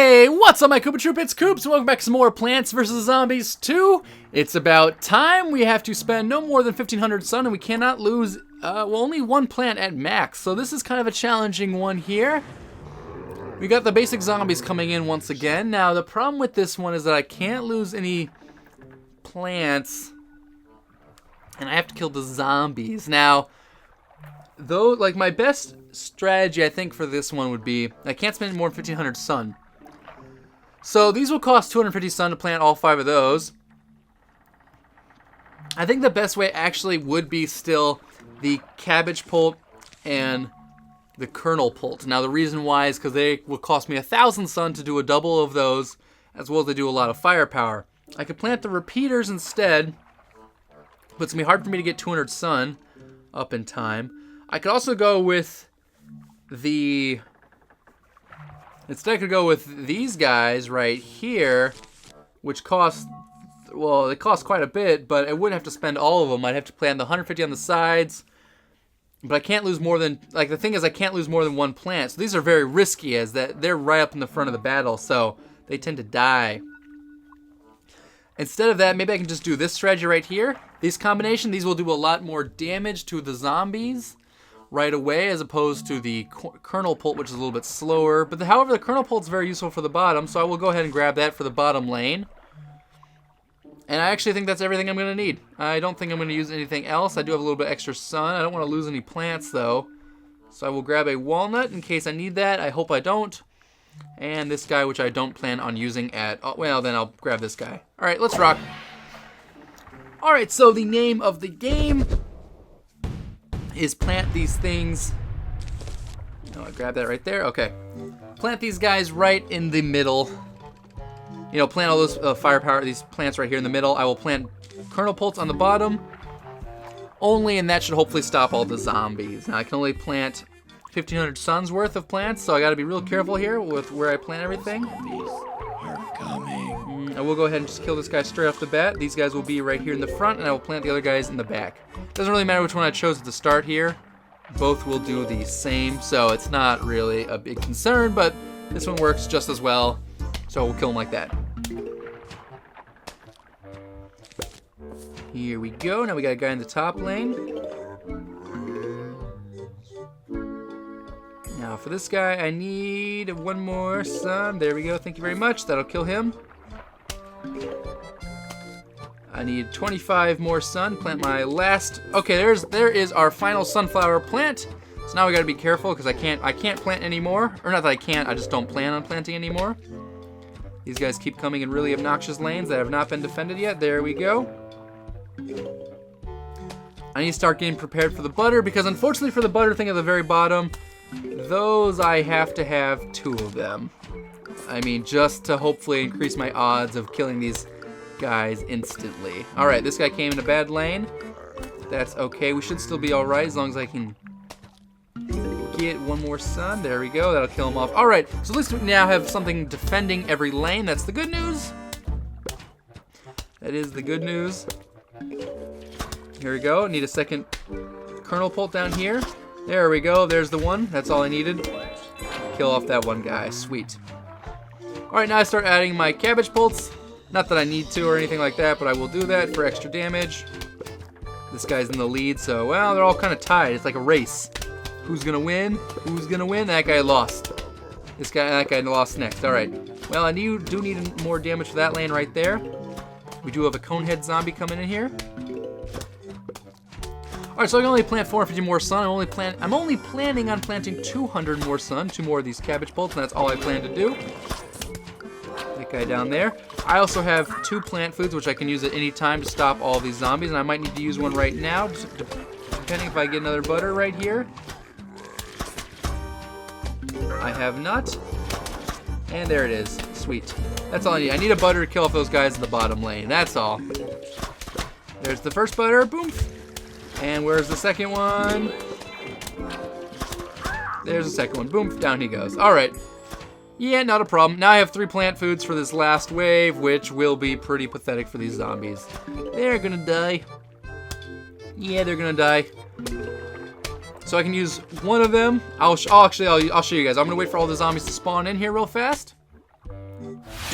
Hey, what's up my Koopa Troop? It's Koops. Welcome back to some more Plants vs. Zombies 2. It's about time. We have to spend no more than 1,500 sun and we cannot lose, only one plant at max. So this is kind of a challenging one here. We got the basic zombies coming in once again. Now the problem with this one is that I can't lose any plants and I have to kill the zombies. Now, though, like my best strategy I think for this one would be, I can't spend more than 1,500 sun. So these will cost 250 sun to plant all 5 of those. I think the best way actually would be still the cabbage pult and the kernel pult. Now the reason why is because they will cost me 1,000 sun to do a double of those, as well as they do a lot of firepower. I could plant the repeaters instead, but it's going to be hard for me to get 200 sun up in time. I could also go with the... Instead I could go with these guys right here, which cost... Well, they cost quite a bit, but I wouldn't have to spend all of them. I'd have to plant the 150 on the sides. But I can't lose more than... Like, the thing is I can't lose more than one plant. So these are very risky, as that they're right up in the front of the battle, so they tend to die. Instead of that, maybe I can just do this strategy right here. These combination, these will do a lot more damage to the zombies right away, as opposed to the kernel pult, which is a little bit slower. But however, the kernel pult is very useful for the bottom, so I will go ahead and grab that for the bottom lane. And I actually think that's everything I'm going to need. I don't think I'm going to use anything else. I do have a little bit extra sun. I don't want to lose any plants, though. So I will grab a walnut in case I need that. I hope I don't. And this guy, which I don't plan on using at... Oh, well, then I'll grab this guy. All right, let's rock. All right, so the name of the game is plant these things. Oh, I grabbed that right there. Okay. Plant these guys right in the middle. You know, plant all those firepower, these plants right here in the middle. I will plant kernel pults on the bottom only, and that should hopefully stop all the zombies. Now, I can only plant 1,500 suns worth of plants, so I got to be real careful here with where I plant everything. Zombies are coming. I will go ahead and just kill this guy straight off the bat. These guys will be right here in the front, and I will plant the other guys in the back. Doesn't really matter which one I chose at the start here. Both will do the same, so it's not really a big concern, but this one works just as well, so we'll kill him like that. Here we go. Now we got a guy in the top lane. Now for this guy, I need one more sun. There we go. Thank you very much. That'll kill him. I need 25 more sun. Plant my last. Okay, there is our final sunflower plant. So now we got to be careful because I can't plant anymore. Or not that I can't. I just don't plan on planting anymore. These guys keep coming in really obnoxious lanes that have not been defended yet. There we go. I need to start getting prepared for the butter, because unfortunately for the butter thing at the very bottom, those I have to have 2 of them. I mean, just to hopefully increase my odds of killing these guys instantly. Alright, this guy came in a bad lane. That's okay. We should still be alright as long as I can get one more sun. There we go. That'll kill him off. Alright, so at least we now have something defending every lane. That's the good news. That is the good news. Here we go. Need a second kernel pult down here. There we go. There's the one. That's all I needed. Kill off that one guy. Sweet. Alright, now I start adding my cabbage pults. Not that I need to or anything like that, but I will do that for extra damage. This guy's in the lead, so, well, they're all kind of tied. It's like a race. Who's going to win? Who's going to win? That guy lost. That guy lost next. Alright. Well, I do need more damage for that lane right there. We do have a conehead zombie coming in here. Alright, so I can only plant 450 more sun. I'm only planning on planting 200 more sun, 2 more of these cabbage pults, and that's all I plan to do. That guy down there. I also have 2 plant foods, which I can use at any time to stop all these zombies, and I might need to use one right now, just depending if I get another butter right here. I have not. And there it is. Sweet. That's all I need. I need a butter to kill off those guys in the bottom lane. That's all. There's the first butter. Boom. And where's the second one? There's the second one. Boom. Down he goes. All right. Yeah, not a problem. Now I have 3 plant foods for this last wave, which will be pretty pathetic for these zombies. They're gonna die. Yeah, they're gonna die. So I can use one of them. I'll show you guys. I'm gonna wait for all the zombies to spawn in here real fast.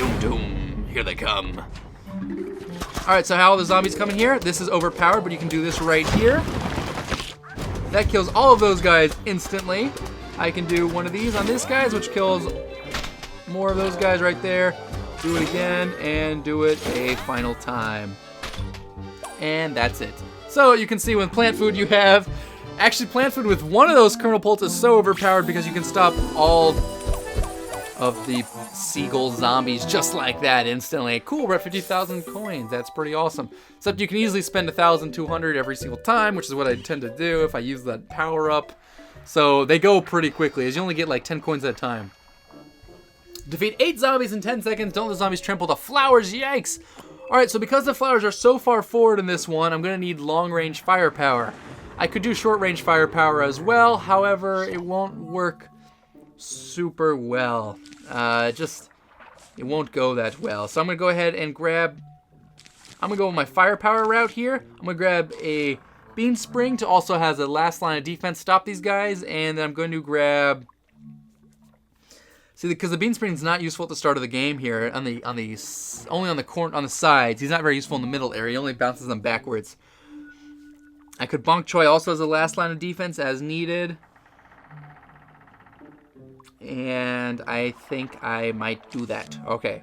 Doom, doom. Here they come. Alright, so how are the zombies coming here? This is overpowered, but you can do this right here. That kills all of those guys instantly. I can do one of these on this guys, which kills more of those guys right there. Do it again, and do it a final time. And that's it. So you can see with plant food you have... Actually, plant food with one of those kernel pults is so overpowered because you can stop all of the seagull zombies just like that instantly. Cool, we're at 50,000 coins. That's pretty awesome. Except you can easily spend 1,200 every single time, which is what I tend to do if I use that power up. So they go pretty quickly, as you only get like 10 coins at a time. Defeat 8 zombies in 10 seconds. Don't let the zombies trample the flowers. Yikes! Alright, so because the flowers are so far forward in this one, I'm going to need long-range firepower. I could do short-range firepower as well, however, it won't work super well. It won't go that well. So I'm going to go ahead and grab... I'm going to go with my firepower route here. I'm going to grab a bean spring to also has a last line of defense, stop these guys, and then I'm going to grab... See, because the bean spring is not useful at the start of the game here, only on the sides. He's not very useful in the middle area. He only bounces them backwards. I could bonk choy also as a last line of defense as needed. And I think I might do that. Okay.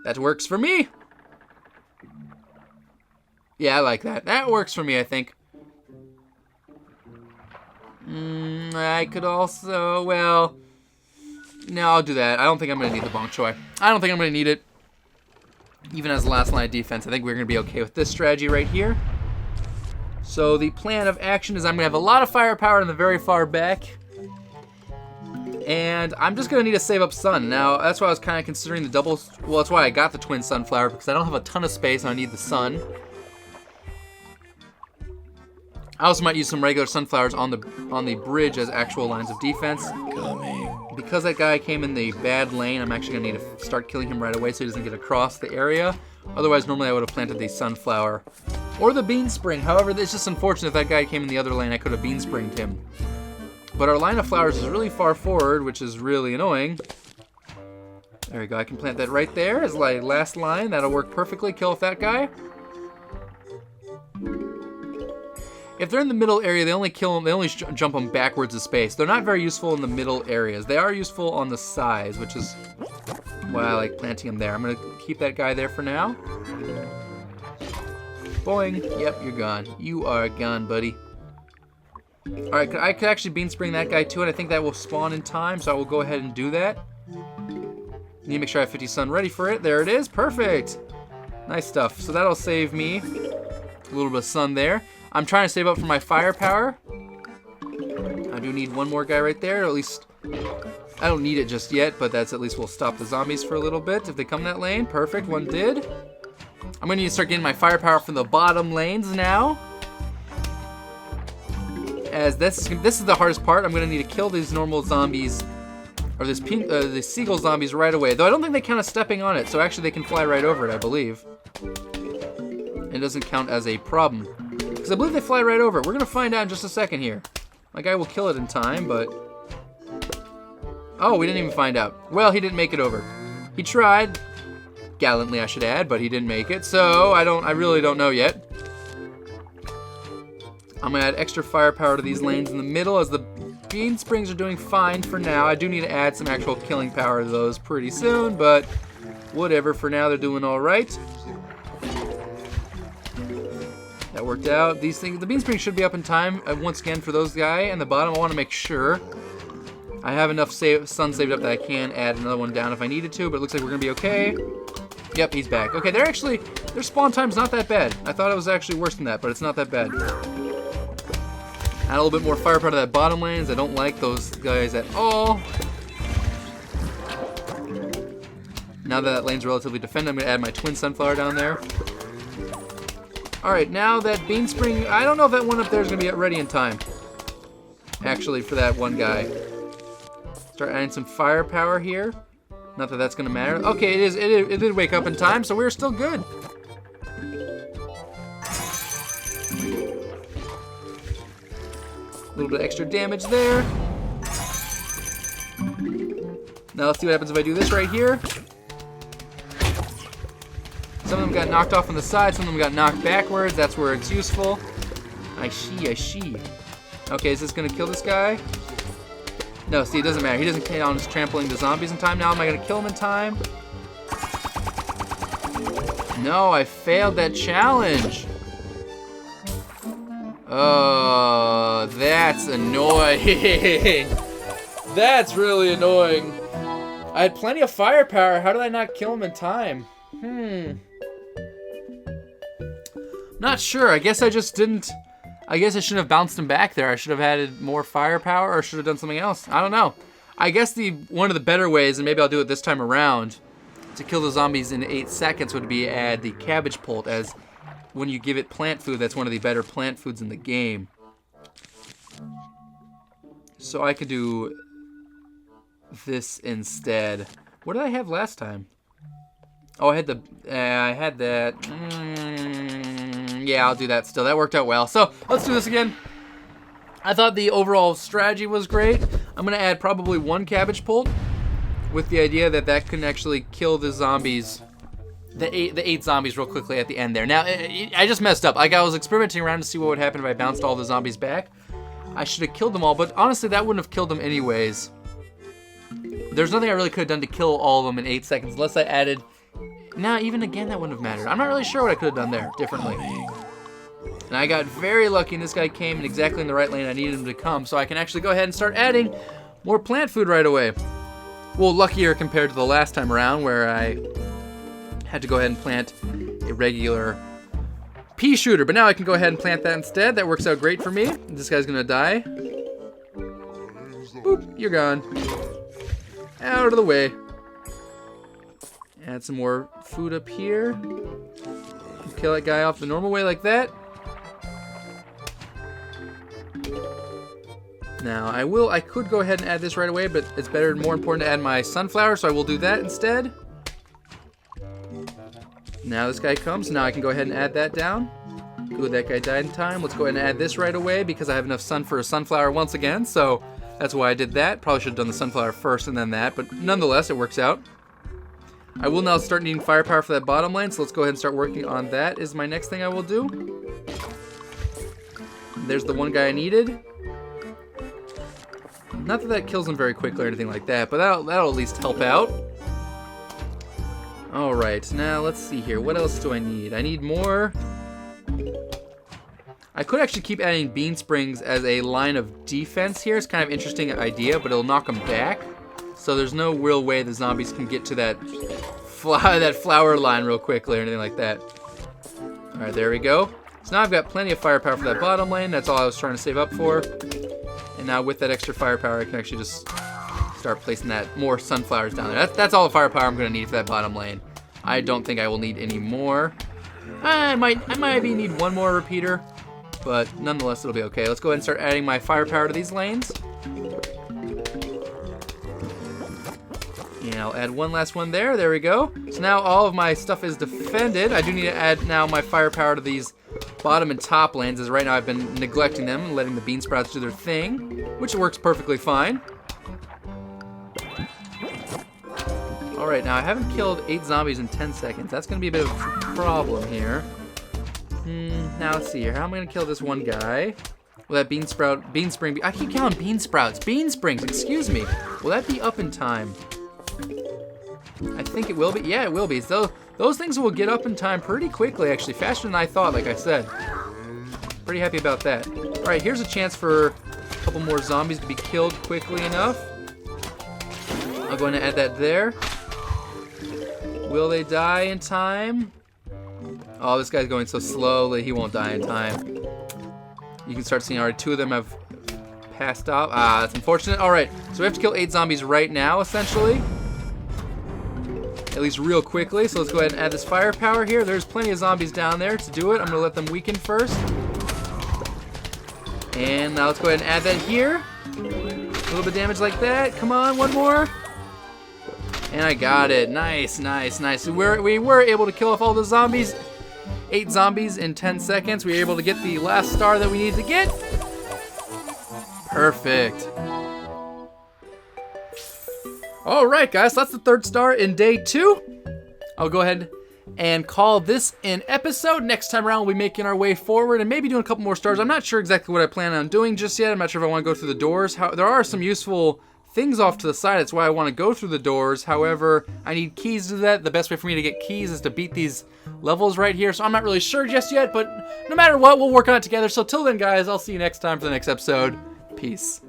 That works for me. Yeah, I like that. That works for me, I think. I could also, well... No, I'll do that. I don't think I'm going to need the bonk choy. I don't think I'm going to need it. Even as the last line of defense, I think we're going to be okay with this strategy right here. So the plan of action is I'm going to have a lot of firepower in the very far back. And I'm just going to need to save up sun. Now, that's why I was kind of considering the double... Well, that's why I got the twin sunflower, because I don't have a ton of space and I need the sun. I also might use some regular sunflowers on the bridge as actual lines of defense. Because that guy came in the bad lane, I'm actually going to need to start killing him right away so he doesn't get across the area. Otherwise, normally I would have planted the sunflower. Or the bean spring. However, it's just unfortunate if that guy came in the other lane, I could have bean springed him. But our line of flowers is really far forward, which is really annoying. There we go. I can plant that right there as my last line. That'll work perfectly. Kill off that guy. If they're in the middle area, they only kill them. They only jump them backwards of space. They're not very useful in the middle areas. They are useful on the sides, which is why I like planting them there. I'm gonna keep that guy there for now. Boing. Yep, you're gone. You are gone, buddy. All right, I could actually bean spring that guy too, and I think that will spawn in time. So I will go ahead and do that. Need to make sure I have 50 sun ready for it. There it is. Perfect. Nice stuff. So that'll save me a little bit of sun there. I'm trying to save up for my firepower. I do need one more guy right there, or at least I don't need it just yet, but that's at least will stop the zombies for a little bit if they come that lane. Perfect, one did. I'm gonna need to start getting my firepower from the bottom lanes now. As this is the hardest part. I'm gonna need to kill these normal zombies, or the seagull zombies right away. Though I don't think they count as stepping on it, so actually they can fly right over it, I believe. It doesn't count as a problem. Because I believe they fly right over it. We're going to find out in just a second here. My guy will kill it in time, but... Oh, we didn't even find out. Well, he didn't make it over. He tried. Gallantly, I should add, but he didn't make it. So, I really don't know yet. I'm going to add extra firepower to these lanes in the middle, as the bean springs are doing fine for now. I do need to add some actual killing power to those pretty soon, but whatever. For now, they're doing all right. That worked out. These things, the bean spring should be up in time once again for those guy. And the bottom, I want to make sure I have enough sun saved up that I can add another one down if I needed to. But it looks like we're gonna be okay. Yep, he's back. Okay, their spawn time's not that bad. I thought it was actually worse than that, but it's not that bad. Add a little bit more firepower to that bottom lane, as I don't like those guys at all. Now that lane's relatively defended, I'm gonna add my twin sunflower down there. Alright, now that bean spring, I don't know if that one up there is going to be ready in time. Actually, for that one guy. Start adding some firepower here. Not that that's going to matter. Okay, it did wake up in time, so we're still good. A little bit extra damage there. Now let's see what happens if I do this right here. Some of them got knocked off on the side, some of them got knocked backwards. That's where it's useful. I see. Okay, is this gonna kill this guy? No, see, it doesn't matter. He doesn't count on his trampling the zombies in time. Now am I gonna kill him in time? No, I failed that challenge. Oh, that's annoying. That's really annoying. I had plenty of firepower. How did I not kill him in time? Not sure. I guess I just didn't. I guess I shouldn't have bounced him back there. I should have added more firepower or should have done something else. I don't know. I guess one of the better ways, and maybe I'll do it this time around, to kill the zombies in 8 seconds would be add the cabbage pult, as when you give it plant food, that's one of the better plant foods in the game. So I could do this instead. What did I have last time? Oh, I had that. Yeah, I'll do that still. That worked out well. So let's do this again. I thought the overall strategy was great. I'm gonna add probably 1 cabbage pult, with the idea that that can actually kill the zombies, the eight zombies real quickly at the end there. Now, I just messed up. Like, I was experimenting around to see what would happen if I bounced all the zombies back. I should have killed them all, but honestly, that wouldn't have killed them anyways. There's nothing I really could have done to kill all of them in 8 seconds, unless I added... Nah, even again, that wouldn't have mattered. I'm not really sure what I could have done there differently. And I got very lucky, and this guy came in exactly in the right lane I needed him to come, so I can actually go ahead and start adding more plant food right away. Well, luckier compared to the last time around, where I had to go ahead and plant a regular pea shooter. But now I can go ahead and plant that instead. That works out great for me. This guy's gonna die. Boop, you're gone. Out of the way. Add some more food up here. Kill that guy off the normal way like that. Now, I could go ahead and add this right away, but it's more important to add my sunflower, so I will do that instead. Now this guy comes, now I can go ahead and add that down. Good, that guy died in time. Let's go ahead and add this right away because I have enough sun for a sunflower once again, so that's why I did that. Probably should have done the sunflower first and then that, but nonetheless, it works out. I will now start needing firepower for that bottom lane, so let's go ahead and start working on that is my next thing I will do. There's the one guy I needed. Not that that kills him very quickly or anything like that, but that'll at least help out. Alright, now let's see here. What else do I need? I need more. I could actually keep adding bean springs as a line of defense here. It's kind of an interesting idea, but it'll knock them back. So there's no real way the zombies can get to that flower line real quickly or anything like that. Alright, there we go. So now I've got plenty of firepower for that bottom lane. That's all I was trying to save up for. And now with that extra firepower, I can actually just start placing more sunflowers down there. That's all the firepower I'm going to need for that bottom lane. I don't think I will need any more. I might maybe need one more repeater, but nonetheless it'll be okay. Let's go ahead and start adding my firepower to these lanes. And I'll add one last one there. There we go. So now all of my stuff is defended. I do need to add now my firepower to these bottom and top lanes, as right now I've been neglecting them and letting the bean sprouts do their thing, which works perfectly fine. Alright, now I haven't killed 8 zombies in 10 seconds. That's going to be a bit of a problem here. Now let's see here. How am I going to kill this one guy? Will that bean spring be... I keep counting bean sprouts. Bean springs, excuse me. Will that be up in time? I think it will be. Yeah, it will be. So those things will get up in time pretty quickly, actually. Faster than I thought, like I said. Pretty happy about that. Alright, here's a chance for a couple more zombies to be killed quickly enough. I'm going to add that there. Will they die in time? Oh, this guy's going so slowly, he won't die in time. You can start seeing already 2 of them have passed off. Ah, that's unfortunate. Alright, so we have to kill 8 zombies right now, essentially. At least real quickly, so let's go ahead and add this firepower here. There's plenty of zombies down there to do it. I'm going to let them weaken first. And now let's go ahead and add that here. A little bit of damage like that. Come on, one more. And I got it. Nice, nice, nice. So we were able to kill off all the zombies. 8 zombies in 10 seconds. We were able to get the last star that we needed to get. Perfect. All right, guys, so that's the 3rd star in day 2. I'll go ahead and call this an episode. Next time around, we'll be making our way forward and maybe doing a couple more stars. I'm not sure exactly what I plan on doing just yet. I'm not sure if I want to go through the doors. There are some useful things off to the side. That's why I want to go through the doors. However, I need keys to that. The best way for me to get keys is to beat these levels right here. So I'm not really sure just yet, but no matter what, we'll work on it together. So till then, guys, I'll see you next time for the next episode. Peace.